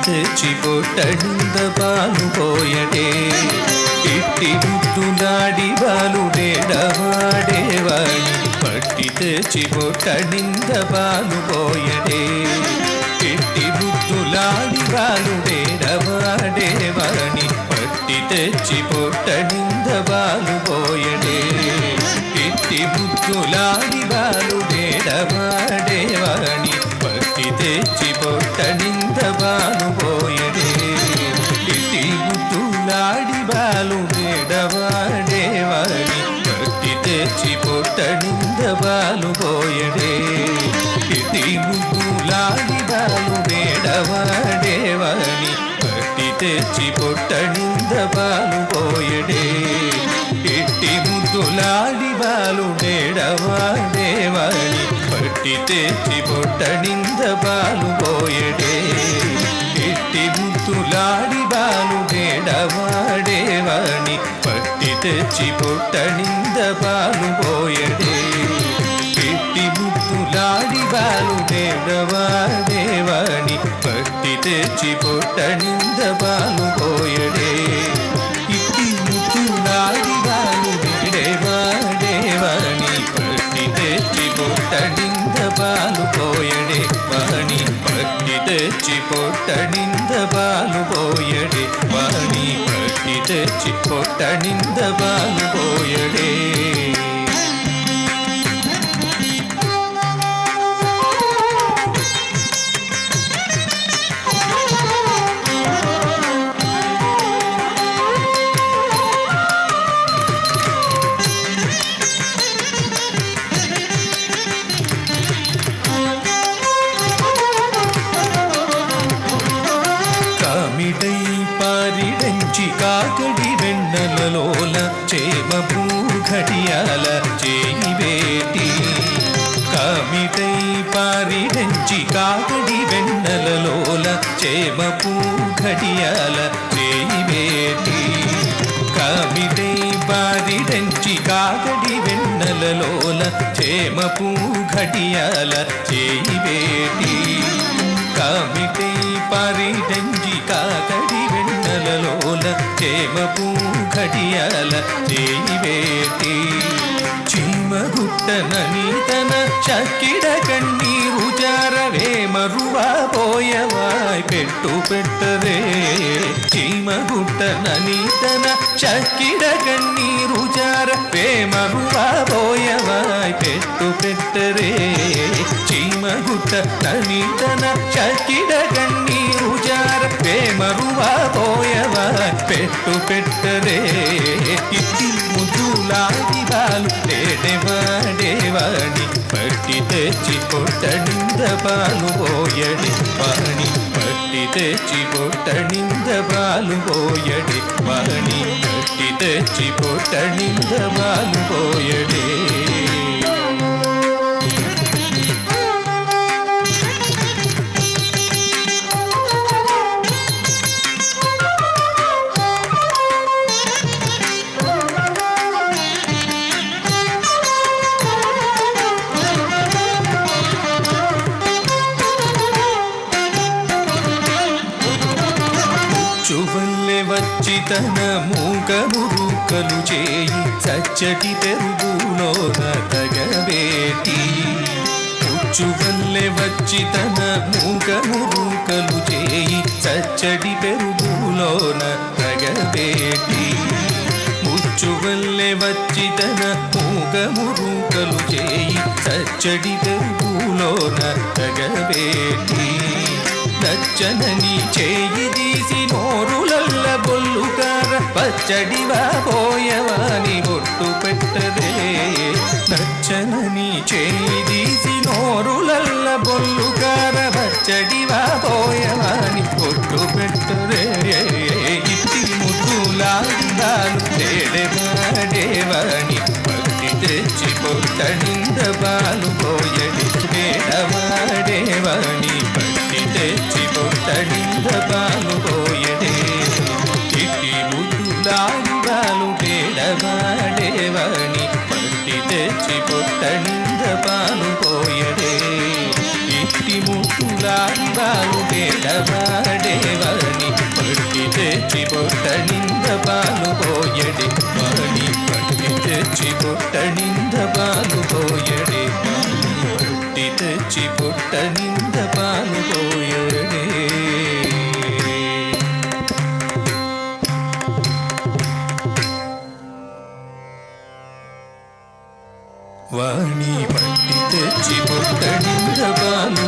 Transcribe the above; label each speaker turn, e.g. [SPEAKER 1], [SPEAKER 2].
[SPEAKER 1] తెచ్చి పొట్టడింద పాలు పోయడే ఇట్టి బుద్ధులాడి బాలుడేడవాడేవాణి పట్టి తెచ్చి పొట్టడింద పాలు పోయడే ఇట్టి బుద్ధులాడి బాలుడేడవాడేవాణి పట్టి తెచ్చి పొట్టడింద పాలు పోయడే ఇట్టి బుద్ధులాడి బాలుడేడవాడేవాణి పట్టి తెచ్చి పొట్టడింద పాలు పోయడే ఇట్టి బుద్ధులాడి బాలుడేడవాడేవాణి పట్టి తెచ్చి పొట్టడింద పాలు పోయడే ఇట్టి బుద్ధులాడి బాలుడేడవాడేవాణి పట్టి తెచ్చి పొట్టడింద పాలు పోయడే ఇట్టి బుద్ధులాడి బాలుడేడవాడేవాణి పట్టి తెచ్చి పొట్టడింద పాలు పోయడే ఇట్టి బుద్ధులాడి బాలుడేడవాడేవాణి పట్టి తెచ్చి పొట్టడింద పాలు పోయడే ఇట్టి బుద్ధులాడి బాలుడేడవాడేవాణి పట్టి తెచ్చి పొట్టడింద పాలు పోయడే ఇట్టి బుద్ధులాడి బాలుడేడవాడేవాణి పట్టి తెచ్చి పొట్టడింద పాలు పోయడే వాణి పట్టి తెచ్చి పొట్టడింద పాలు పోయడే వాణి పట్టి తెచ్చి పొట్టడింద పాలు పోయడే పారిడంచి కాకడి వెన్నెలలోల చేమ భూఘటియాల చేయి వేటి కామిటై పారిడంచి కాకడి వెన్నెలలోల చేమ భూఘటియాల చేయి వేటి కామిటై పారిడంచి కాకడి వెన్నెలలోల చేమ భూఘటియాల చేయి వేటి కామిటై పారిడంచి కాకడి వెన్నెలలోల చేమ భూఘటియాల చేయి వేటి చీమగుట్టనని తన చక్కిడ కన్నీరు జారవే మరువా పోయవాయ్ పెట్టు పెట్టరే చీమగుట్టనని తన చక్కిడ కన్నీరు జారవే మరువా పోయవాయ్ పెట్టు పెట్టరే చీమగుట్టనని తన చక్కిడ కన్నీరు జారవే మరువా పోయవాయ్ పెట్టు పెట్టరే ఇట్టి ముద్దులాడి బాలు వాడేవాడి పట్టి తెచ్చి పొట్టడింద పాలు పోయడి వాణి పట్టి తెచ్చి పొట్టడింద పాలు పోయడి వాణి పట్టి తెచ్చి పొట్టడింద పాలు పోయడే చువల్లె వచ్చి తన మూక మురుకలు చేయి చచ్చటి పెరుగులోన తగబేటి చువల్లె వచ్చి తన మూక మురుకలు చేయి చచ్చటి పెరుగులోన తగబేటి ముచ్చువల్లె వచ్చి తన మూక మురుకలు చేయి చచ్చడి పెరుగులోన తగబేటి నచ్చనని చేయి తీసి నోరులల్ల బొల్లుకార పచ్చడివా పోయవాని బొట్టు పెట్టదే నచ్చనని చేయి తీసి నోరులల్ల బొల్లుకార పచ్చడివా పోయవాని బొట్టు పెట్టదే ఇట్టి ముద్దులాందాలు తేడవాడేవాణి పట్టి తెచ్చి పొట్టడింద పాలు పోయడి తేడవాడేవాణి పట్టి తెచ్చి పొట్టడింద పాలు పోయడే ఇట్టి ముద్దులాడి బాలు తేడవాడేవాణి పట్టి తెచ్చి పొట్టడింద పాలు పోయడే ఇట్టి ముట్టులాడి బాలు పేడవాడేవాణి పట్టి తెచ్చి పొట్టనింద పాలు పోయడే వాణి పట్టి తెచ్చి పొట్టనింద పాలు పోయడే పట్టి తెచ్చి పొట్టనింద పాలు పోయడే వాణి పట్టి తెచ్చి పొట్టనింద పాలు